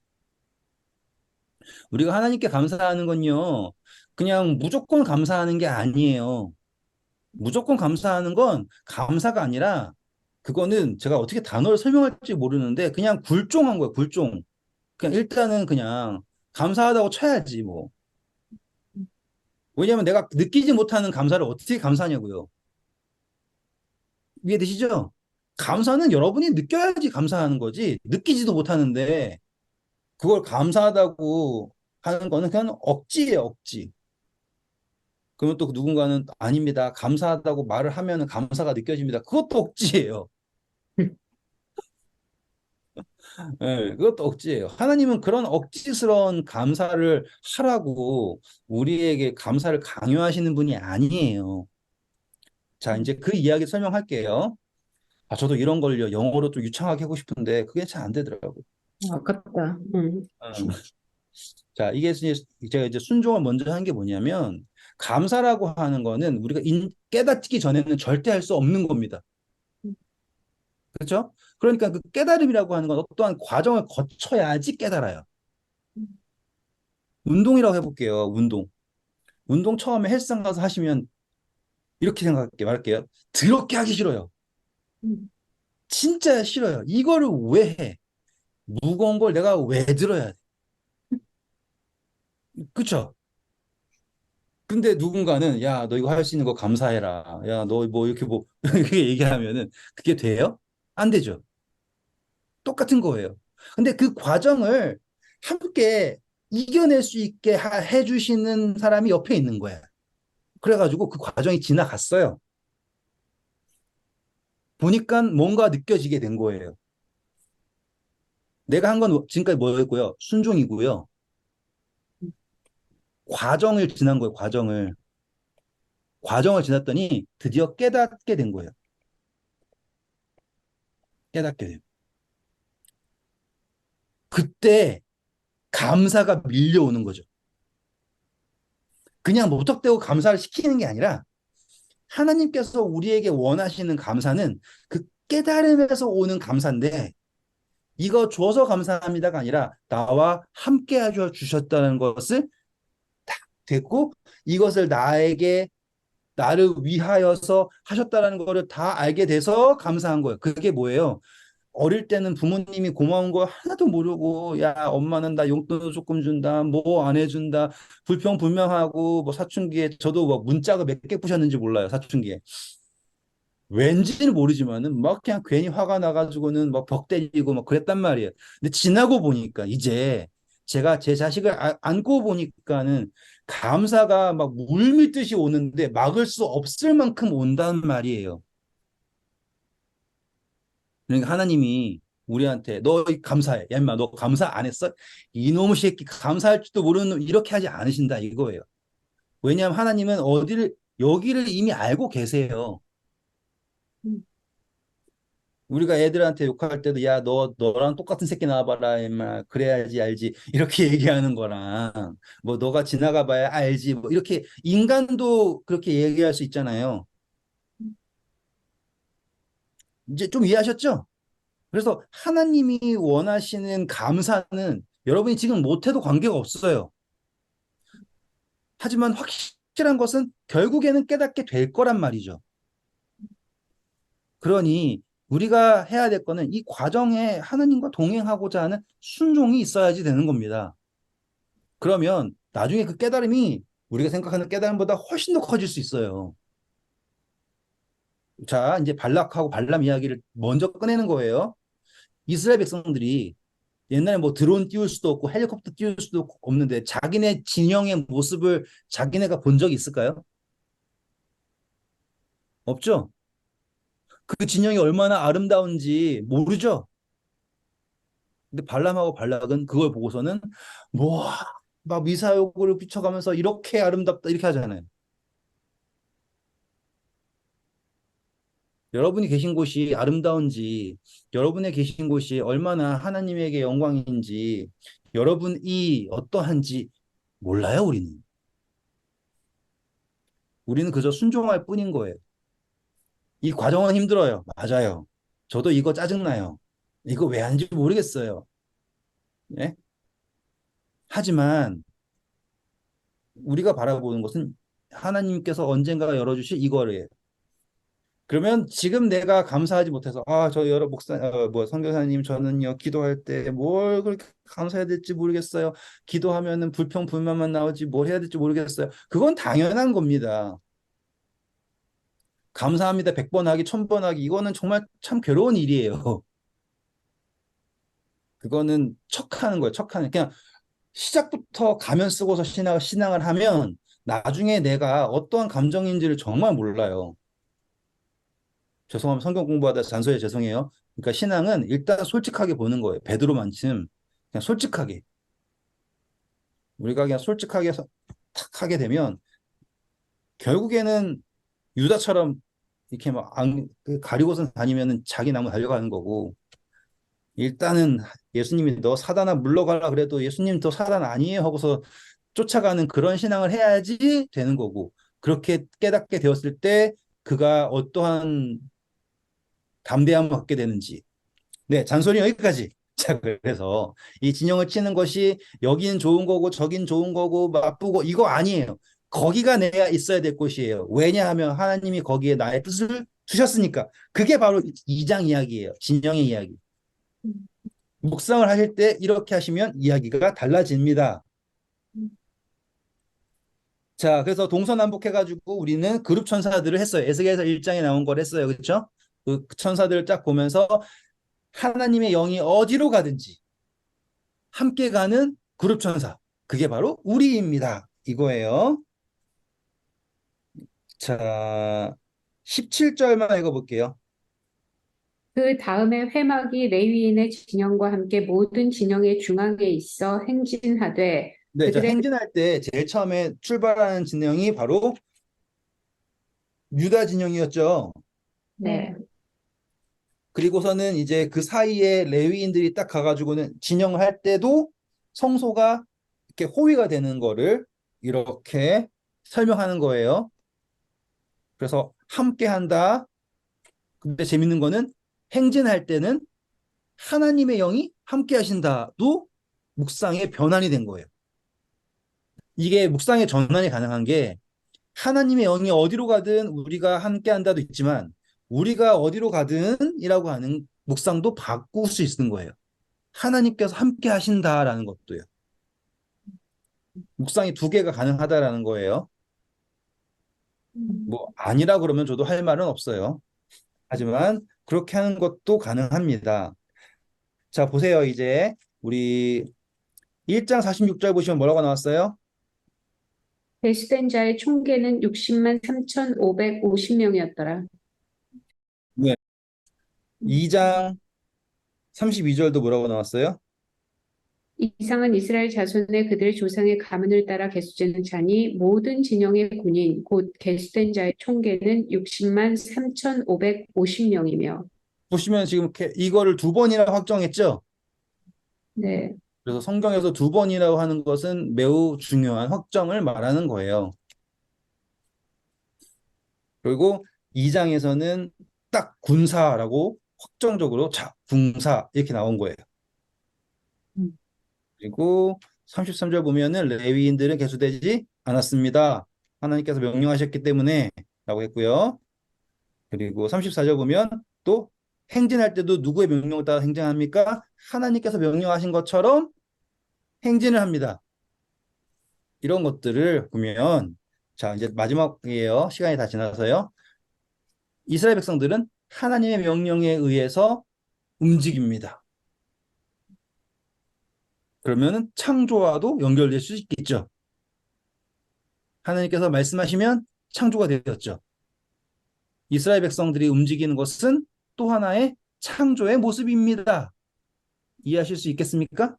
우리가 하나님께 감사하는 건요, 그냥 무조건 감사하는 게 아니에요. 무조건 감사하는 건 감사가 아니라 그거는 제가 어떻게 단어를 설명할지 모르는데 그냥 굴종한 거예요. 굴종. 그냥 일단은 그냥 감사하다고 쳐야지 뭐. 왜냐면 내가 느끼지 못하는 감사를 어떻게 감사하냐고요. 이해되시죠? 감사는 여러분이 느껴야지 감사하는 거지. 느끼지도 못하는데 그걸 감사하다고 하는 거는 그냥 억지예요, 억지. 그러면 또 누군가는 아닙니다. 감사하다고 말을 하면 감사가 느껴집니다. 그것도 억지예요. 예, 그것도 억지예요. 하나님은 그런 억지스러운 감사를 하라고 우리에게 감사를 강요하시는 분이 아니에요. 자, 이제 그 이야기 설명할게요. 저도 이런 걸요, 영어로 좀 유창하게 하고 싶은데 그게 잘 안 되더라고요.
아깝다.
어. 자, 이게 이제 제가 이제 순종을 먼저 한 게 뭐냐면 감사라고 하는 거는 우리가 깨닫기 전에는 절대 할 수 없는 겁니다. 그렇죠? 그러니까 그 깨달음이라고 하는 건 어떠한 과정을 거쳐야지 깨달아요. 운동이라고 해볼게요. 운동. 운동 처음에 헬스장 가서 하시면 이렇게 생각할게요. 말할게요. 더럽게 하기 싫어요.
음,
진짜 싫어요. 이거를 왜 해? 무거운 걸 내가 왜 들어야 돼? 그쵸? 근데 누군가는 야, 너 이거 할 수 있는 거 감사해라. 야, 너 뭐 이렇게 뭐 이렇게 얘기하면은 그게 돼요? 안 되죠. 똑같은 거예요. 근데 그 과정을 함께 이겨낼 수 있게 해주시는 사람이 옆에 있는 거야. 그래가지고 그 과정이 지나갔어요. 보니까 뭔가 느껴지게 된 거예요. 내가 한 건 지금까지 뭐였고요? 순종이고요. 과정을 지난 거예요, 과정을. 과정을 지났더니 드디어 깨닫게 된 거예요. 깨닫게 돼요. 그때 감사가 밀려오는 거죠. 그냥 무턱대고 감사를 시키는 게 아니라 하나님께서 우리에게 원하시는 감사는 그 깨달음에서 오는 감사인데 이거 줘서 감사합니다가 아니라 나와 함께 하여 주셨다는 것을 딱 됐고 이것을 나를 위하여서 하셨다는 것을 다 알게 돼서 감사한 거예요. 그게 뭐예요? 어릴 때는 부모님이 고마운 거 하나도 모르고 야 엄마는 나 용돈 조금 준다 뭐 안 해준다 불평불명하고 뭐 사춘기에 저도 뭐 문자가 몇 개 부셨는지 몰라요 사춘기에 왠지는 모르지만은 막 그냥 괜히 화가 나가지고는 막 벽 때리고 막 그랬단 말이에요. 근데 지나고 보니까 이제 제가 제 자식을 안고 보니까는 감사가 막 물밀듯이 오는데 막을 수 없을 만큼 온단 말이에요. 그러니까 하나님이 우리한테 너 감사해. 야 임마 너 감사 안 했어? 이놈의 새끼 감사할 줄도 모르는 놈 이렇게 하지 않으신다 이거예요. 왜냐하면 하나님은 여기를 이미 알고 계세요.
음,
우리가 애들한테 욕할 때도 야 너랑 똑같은 새끼 나와봐라 임마 그래야지 알지 이렇게 얘기하는 거랑 뭐 너가 지나가 봐야 알지 뭐 이렇게 인간도 그렇게 얘기할 수 있잖아요. 이제 좀 이해하셨죠? 그래서 하나님이 원하시는 감사는 여러분이 지금 못해도 관계가 없어요. 하지만 확실한 것은 결국에는 깨닫게 될 거란 말이죠. 그러니 우리가 해야 될 거는 이 과정에 하나님과 동행하고자 하는 순종이 있어야지 되는 겁니다. 그러면 나중에 그 깨달음이 우리가 생각하는 깨달음보다 훨씬 더 커질 수 있어요. 자, 이제 발락하고 발람 이야기를 먼저 꺼내는 거예요. 이스라엘 백성들이 옛날에 뭐 드론 띄울 수도 없고 헬리콥터 띄울 수도 없는데 자기네 진영의 모습을 자기네가 본 적이 있을까요? 없죠? 그 진영이 얼마나 아름다운지 모르죠? 근데 발람하고 발락은 그걸 보고서는 뭐 막 미사여구를 비춰가면서 이렇게 아름답다 이렇게 하잖아요. 여러분이 계신 곳이 아름다운지, 여러분의 계신 곳이 얼마나 하나님에게 영광인지, 여러분이 어떠한지 몰라요, 우리는. 우리는 그저 순종할 뿐인 거예요. 이 과정은 힘들어요. 맞아요. 저도 이거 짜증나요. 이거 왜 하는지 모르겠어요. 예? 하지만 우리가 바라보는 것은 하나님께서 언젠가 열어주실 이거를. 그러면 지금 내가 감사하지 못해서 저 여러 뭐 선교사님 저는요 기도할 때 뭘 그렇게 감사해야 될지 모르겠어요. 기도하면은 불평 불만만 나오지 뭘 해야 될지 모르겠어요. 그건 당연한 겁니다. 감사합니다 100번 하기 1000번 하기 이거는 정말 참 괴로운 일이에요. 그거는 척하는 거예요. 척하는 그냥 시작부터 가면 쓰고서 신앙을 하면 나중에 내가 어떠한 감정인지를 정말 몰라요. 죄송하면 성경 공부하다 잔소리 죄송해요. 그러니까 신앙은 일단 솔직하게 보는 거예요. 베드로만큼 그냥 솔직하게. 우리가 그냥 솔직하게 탁 하게 되면 결국에는 유다처럼 이렇게 막 그 가리고선 다니면은 자기 나무 달려가는 거고 일단은 예수님이 너 사단아 물러가라 그래도 예수님 또 사단 아니에요 하고서 쫓아가는 그런 신앙을 해야지 되는 거고 그렇게 깨닫게 되었을 때 그가 어떠한 담대함을 갖게 되는지 네, 잔소리 여기까지. 자, 그래서 이 진영을 치는 것이 여긴 좋은 거고 저긴 좋은 거고 나쁘고 이거 아니에요. 거기가 내가 있어야 될 곳이에요. 왜냐하면 하나님이 거기에 나의 뜻을 두셨으니까. 그게 바로 2장 이야기예요. 진영의 이야기. 묵상을 하실 때 이렇게 하시면 이야기가 달라집니다. 자, 그래서 동서남북해가지고 우리는 그룹 천사들을 했어요. 에스겔서 1장에 나온 걸 했어요. 그렇죠? 그 천사들을 쫙 보면서 하나님의 영이 어디로 가든지 함께 가는 그룹 천사. 그게 바로 우리입니다. 이거예요. 자, 17절만 읽어볼게요.
그 다음에 회막이 레위인의 진영과 함께 모든 진영의 중앙에 있어 행진하되
네, 자,
그들의
행진할 때 제일 처음에 출발하는 진영이 바로 유다 진영이었죠.
네.
그리고서는 이제 그 사이에 레위인들이 딱 가가지고는 진영을 할 때도 성소가 이렇게 호위가 되는 거를 이렇게 설명하는 거예요. 그래서 함께 한다. 근데 재밌는 거는 행진할 때는 하나님의 영이 함께 하신다도 묵상의 변환이 된 거예요. 이게 묵상의 전환이 가능한 게 하나님의 영이 어디로 가든 우리가 함께 한다도 있지만 우리가 어디로 가든이라고 하는 묵상도 바꿀 수 있는 거예요. 하나님께서 함께 하신다라는 것도요. 묵상이 두 개가 가능하다라는 거예요. 뭐 아니라 그러면 저도 할 말은 없어요. 하지만 그렇게 하는 것도 가능합니다. 자, 보세요. 이제 우리 1장 46절 보시면 뭐라고 나왔어요?
배수된 자의 총계는 60만 3,550명이었더라.
네. 2장 32절도 뭐라고 나왔어요?
이상은 이스라엘 자손의 그들 조상의 가문을 따라 계수되는 자니 모든 진영의 군인 곧 계수된 자의 총계는 60만 3,550명이며
보시면 지금 이거를 두 번이나 확정했죠?
네.
그래서 성경에서 두 번이라고 하는 것은 매우 중요한 확정을 말하는 거예요. 그리고 2장에서는 딱 군사라고 확정적으로 자, 군사 이렇게 나온 거예요.
음.
그리고 33절 보면은 레위인들은 계수되지 않았습니다. 하나님께서 명령하셨기 때문에 라고 했고요. 그리고 34절 보면 또 행진할 때도 누구의 명령을 따라 행진합니까? 하나님께서 명령하신 것처럼 행진을 합니다. 이런 것들을 보면 자 이제 마지막이에요. 시간이 다 지나서요. 이스라엘 백성들은 하나님의 명령에 의해서 움직입니다. 그러면 창조와도 연결될 수 있겠죠. 하나님께서 말씀하시면 창조가 되었죠. 이스라엘 백성들이 움직이는 것은 또 하나의 창조의 모습입니다. 이해하실 수 있겠습니까?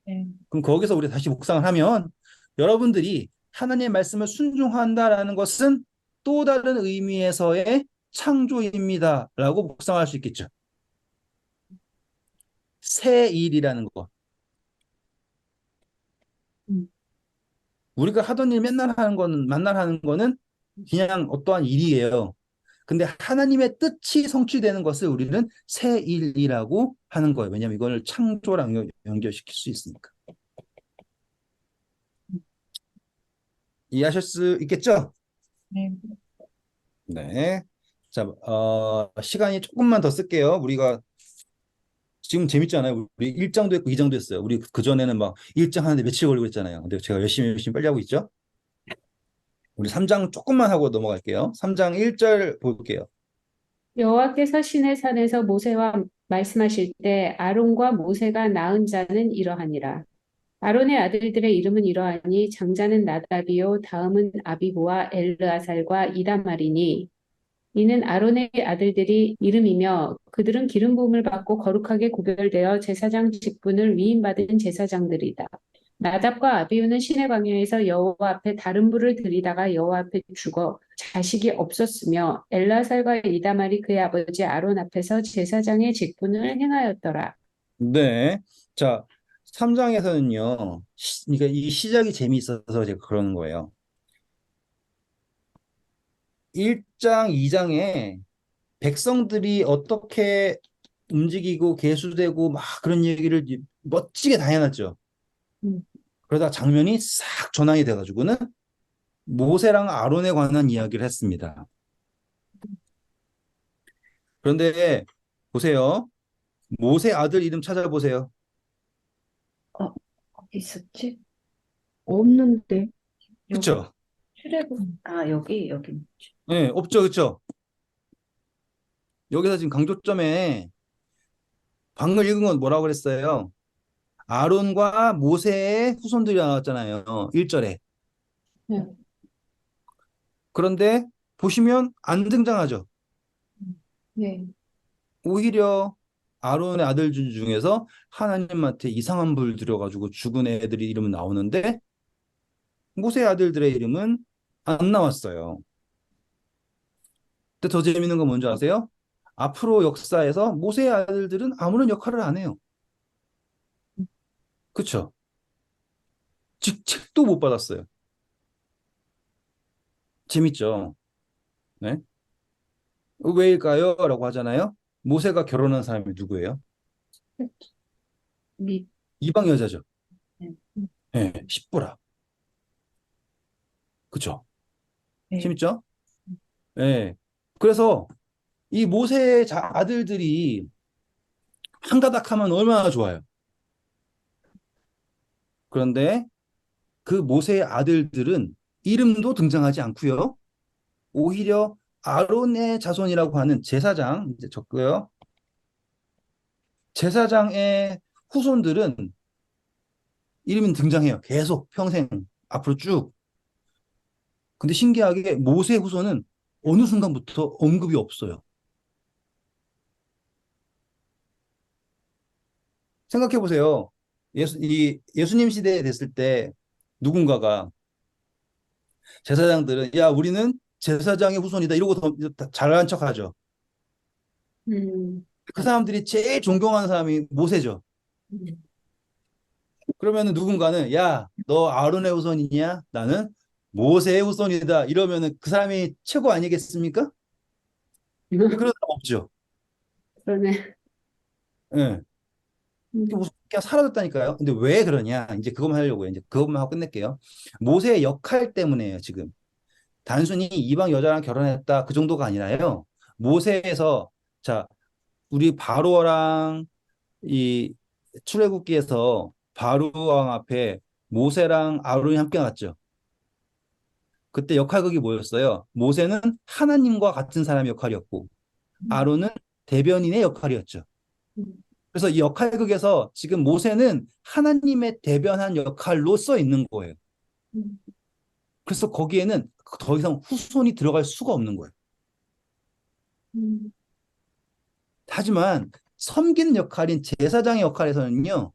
네.
그럼 거기서 우리 다시 묵상을 하면 여러분들이 하나님의 말씀을 순종한다라는 것은 또 다른 의미에서의 창조입니다라고 묵상할 수 있겠죠. 새 일이라는 것.
음,
우리가 하던 일 맨날 하는 거는 그냥 어떠한 일이에요. 근데 하나님의 뜻이 성취되는 것을 우리는 새 일이라고 하는 거예요. 왜냐하면 이걸 창조랑 연결시킬 수 있으니까. 이해하실 수 있겠죠?
네.
네. 자, 시간이 조금만 더 쓸게요. 우리가 지금 재밌잖아요. 우리 1장도 했고 2장도 했어요. 우리 그전에는 막 1장 하는데 며칠 걸리고 했잖아요. 근데 제가 열심히 빨리 하고 있죠. 우리 3장 조금만 하고 넘어갈게요. 3장 1절 볼게요.
여호와께서 시내 산에서 모세와 말씀하실 때 아론과 모세가 낳은 자는 이러하니라. 아론의 아들들의 이름은 이러하니 장자는 나답이요 다음은 아비후와 엘르아살과 이다말이니 이는 아론의 아들들이 이름이며 그들은 기름 부음을 받고 거룩하게 구별되어 제사장 직분을 위임받은 제사장들이다. 나답과 아비후는 시내 광야에서 여호와 앞에 다른 불을 들이다가 여호와 앞에 죽어 자식이 없었으며 엘라살과 이다말이 그의 아버지 아론 앞에서 제사장의 직분을 행하였더라.
네. 자, 3장에서는요. 그러니까 이 시작이 재미있어서 제가 그러는 거예요. 1장, 2장에 백성들이 어떻게 움직이고 계수되고 막 그런 얘기를 멋지게 다 해놨죠.
음,
그러다 장면이 싹 전환이 돼가지고는 모세랑 아론에 관한 이야기를 했습니다. 그런데 보세요. 모세 아들 이름 찾아보세요.
어, 어디 있었지? 없는데. 여기
그쵸?
출애굽. 아, 여기.
네, 없죠, 그쵸? 여기서 지금 강조점에 방금 읽은 건 뭐라고 그랬어요? 아론과 모세의 후손들이 나왔잖아요. 1절에.
네.
그런데 보시면 안 등장하죠.
네.
오히려 아론의 아들 중에서 하나님한테 이상한 불 들여가지고 죽은 애들이 이름은 나오는데 모세 아들들의 이름은 안 나왔어요. 근데 더 재밌는 건 뭔지 아세요? 앞으로 역사에서 모세의 아들들은 아무런 역할을 안 해요. 그쵸? 직책도 못 받았어요. 재밌죠? 네? 왜일까요? 라고 하잖아요. 모세가 결혼한 사람이 누구예요?
미,
이방 여자죠.
네.
네, 십보라. 그쵸?
네.
재밌죠? 네. 그래서 이 모세의 아들들이 한가닥 하면 얼마나 좋아요. 그런데 그 모세의 아들들은 이름도 등장하지 않고요. 오히려 아론의 자손이라고 하는 제사장, 이제 적고요. 제사장의 후손들은 이름이 등장해요. 계속 평생 앞으로 쭉. 근데 신기하게 모세 후손은 어느 순간부터 언급이 없어요. 생각해 보세요. 예수님 시대에 됐을 때 누군가가 제사장들은 야, 우리는 제사장의 후손이다 이러고 잘난 척하죠.
음,
그 사람들이 제일 존경하는 사람이 모세죠.
음.
그러면은 누군가는 야, 너 아론의 후손이냐? 나는 모세의 후손이다. 이러면은 그 사람이 최고 아니겠습니까? 근데 그런 사람 없죠.
그러네.
예.
음,
그냥 사라졌다니까요. 근데 왜 그러냐? 이제 그것만 하려고요. 이제 그것만 하고 끝낼게요. 모세의 역할 때문에요, 지금. 단순히 이방 여자랑 결혼했다 그 정도가 아니라요. 모세에서 자, 우리 바로랑 이 출애굽기에서 바로 왕 앞에 모세랑 아론이 함께 나왔죠. 그때 역할극이 뭐였어요? 모세는 하나님과 같은 사람의 역할이었고 아론은 대변인의 역할이었죠.
음,
그래서 이 역할극에서 지금 모세는 하나님의 대변한 역할로 써 있는 거예요.
음.
그래서 거기에는 더 이상 후손이 들어갈 수가 없는 거예요.
음,
하지만 섬기는 역할인 제사장의 역할에서는요,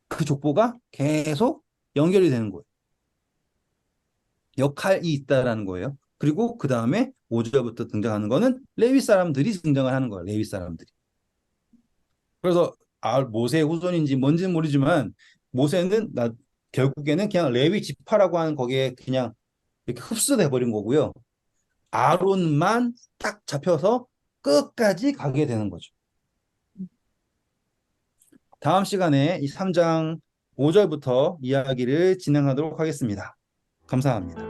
그 족보가 계속 연결이 되는 거예요. 역할이 있다라는 거예요. 그리고 그 다음에 5절부터 등장하는 거는 레위 사람들이 등장을 하는 거예요. 레위 사람들이. 그래서 모세의 후손인지 뭔지는 모르지만 모세는 결국에는 그냥 레위 지파라고 하는 거기에 그냥 이렇게 흡수돼 버린 거고요. 아론만 딱 잡혀서 끝까지 가게 되는 거죠. 다음 시간에 이 3장 5절부터 이야기를 진행하도록 하겠습니다. 감사합니다.